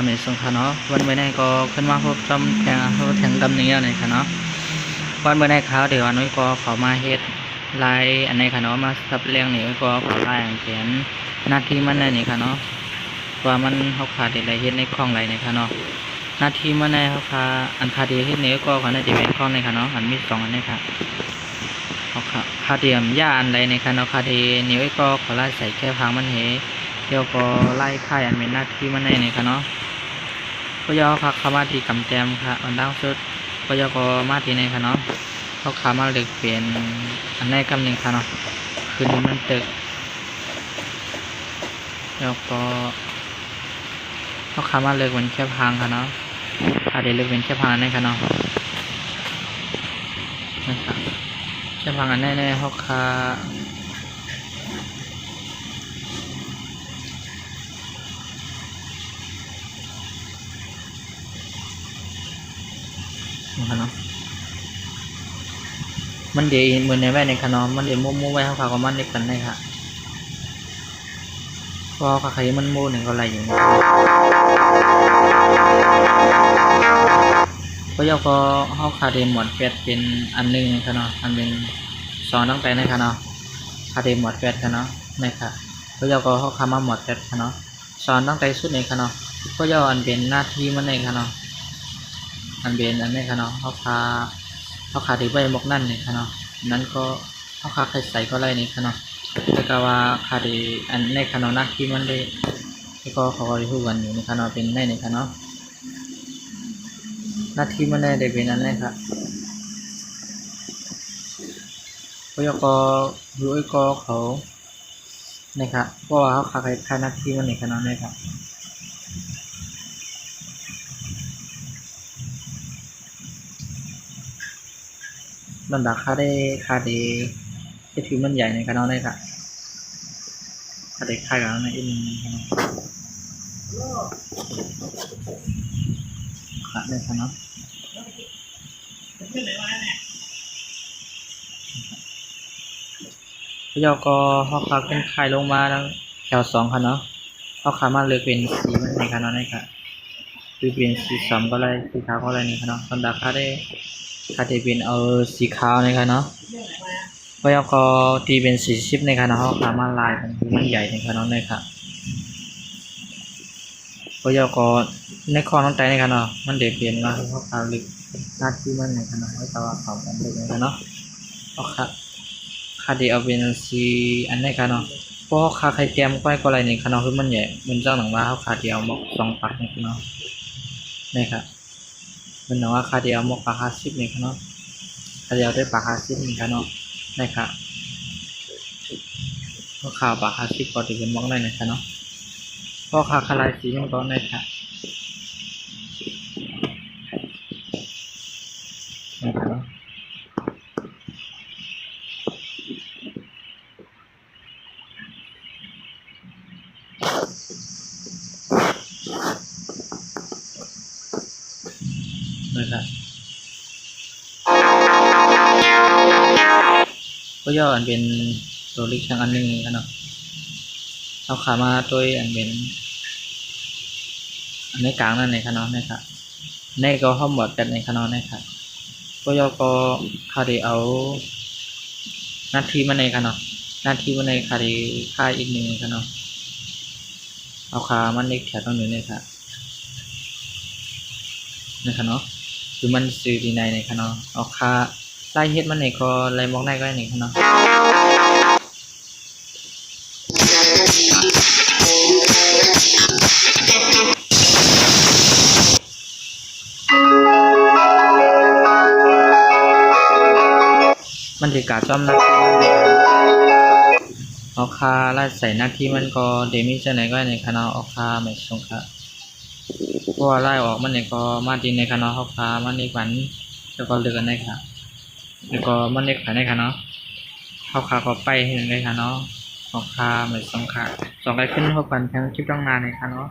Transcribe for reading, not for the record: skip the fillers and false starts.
ไม่สงค่ะเนาะวันเมื่อไหร่ก็ขึ้นมาพบจอมแทงดำนี้อะไรค่ะเนาะวันเมื่อไหร่เขาเดี๋ยวอันนี้ก็เขามาเฮ็ดลายอันไหนค่ะเนาะมาสับเลี้ยงนี่ก็เขาลายอันเขียนหน้าที่มันนี่ค่ะเนาะว่ามันเขาขาดอะไรเฮ็ดในคลองไรนี่ค่ะเนาะหน้าที่มันในเขาขาอันคาดีเฮ็ดนี่ก็เขาน่าจะเป็นคลองในค่ะเนาะอันมี2อันนี้ค่ะเขาคาเดียมย่าอันไรในค่ะเนาะคาดีนี่ก็เขาลายใส่แค่พังมันเหเดี๋ยวก็ไล่ค่ายอันเป็นหน้าที่มันในค่ะเนาะก็ย่อพักเข้ามาที่กำแจมค่ะอันดาวสุดก็ย่อก็มาที่ในค่ะเนาะเขาขามาเลือกเปลี่ยนอันในกำหนึ่งค่ะเนาะคืนนี้มันตึกแล้วก็เขาขามาเลือกเป็นแค่พังค่ะเนาะอาจจะเลือกเป็นแค่พังอันในค่ะเนาะนะครับแค่พังอันในเขาขาเนาะมันเดี๋ยวเหมือนในแว่นในขนมมันเดี๋ยวมู่ไว้เขาก็มันเด็กกันได้ค่ะก็ใครมันมู่หนึ่งก็อะไรอย่างนี้ก็ยกก็เขาคาเดมหมดแปดเป็นอันหนึ่งค่ะเนาะอันเป็น2ตั้งแต่ในค่ะเนาะคาเดมหมดแปดค่ะเนาะในค่ะก็ยกก็เขาคามาหมดแปดค่ะเนาะ2ตั้งแต่สุดในค่ะเนาะก็ยกอันเป็นหน้าที่มันในค่ะเนาะอันเป็นอันนี้ค่ะเนาะเขาคาดีไว้หมกนั่นเนี่ยค่ะเนาะนั้นก็เขาคาใส่ก็ไรนี่ค่ะเนาะแต่ก็ว่าคาดีอันในค่ะเนาะหน้าที่มันได้ก็เขาก็ได้พูดกันอยู่ในค่ะเนาะเป็นในนี่ค่ะเนาะหน้าที่มันได้เป็นอันนี้ค่ะก็ยกรู้ก็เขาเนี่ยค่ะเพราะว่าเขาคาใครหน้าที่มันในค่ะเนาะเนี่ยค่ะลำดับคาดีที่มันใหญ่ในค่ะเนาะเนี่ยค่ะคาดีค่ายกันในอินค่ะเนี่ยค่ะเนาะยกเขาขาขึ้นคายลงมาแล้วแถว2ค่ะเนาะเขาขามาเลือกเป็นสีมันในค่ะเนาะนี่ค่ะคือเป็นสีส้มก็เลยสีขาวก็เลยนี่ค่ะเนาะตอนดักเขาได้เป็นสีขาวในค่ะเนาะก็ยกตีเป็น40ในค่ะเนาะเขาขามาลายมันใหญ่ในค่ะเนาะนี่ค่ะก็ยกในคอน้องใจในค่ะเนาะมันเดือดเปลี่ยนมาเขาขาลึกหน้าที่มันในค่ะเนาะไม่แต่ว่าเขาเป็นลึกในค่ะเนาะเขาคาดีเอาเป็นสีอันนี้ค่ะเนาะเพราะคาใครเตรียมก้อยก็อะไรนี่ค่ะเนาะคือมันใหญ่มันเจ้าหนังว่าเขาคาเดียวหมก2ปักนี่ค่ะเนาะนี่ค่ะมันหนังว่าคาเดียวหมกปาก50นี่ค่ะเนาะคาเดียวได้ปาก50นี่ค่ะเนาะนี่ค่ะก็ข่าวปาก50ก็ถือเป็นหมกได้นะคะเนาะเพราะคาคลายสีมันก็นี่ค่ะนี่ค่ะเนาะนะครับก็ย่ออันเป็นตัวลิกช่างอันหนึ่งกันเนาะเอาขามาตัวอันเป็นอันในกลางนั่นในขนมนะครับในก็ห้อมบอดกันในขนมนะครับก็ย่อก็คาดีเอาหน้าที่มันในขนมหน้าที่มันในคาดีค่าอีกหนึ่งขนมเอาขามันเล็กแถวตรงนี้นะครับนะครับเนาะคือมันซื้อดีในขนมเอาขาไล่เฮ็ดมันในก็ไล่มองได้ก็ในขนมมันถือกาจ้อมหน้าที่เอาคาไล่ใส่หน้าที่มันก็เดมิจะไหนก็ในคณะเอาคาไม่สงค่ะเพราะว่าไล่ออกมันเนี่ยก็มาดีในคณะเอาคามันในฝันแล้วก็เลือกในค่ะแล้วก็มันเล็กขายในคณะเอาคาก็ไปเห็นในคณะเอาคาไม่สงค่ะ2 ไปขึ้นพบกันทั้งคลิปตั้งนานในคณะ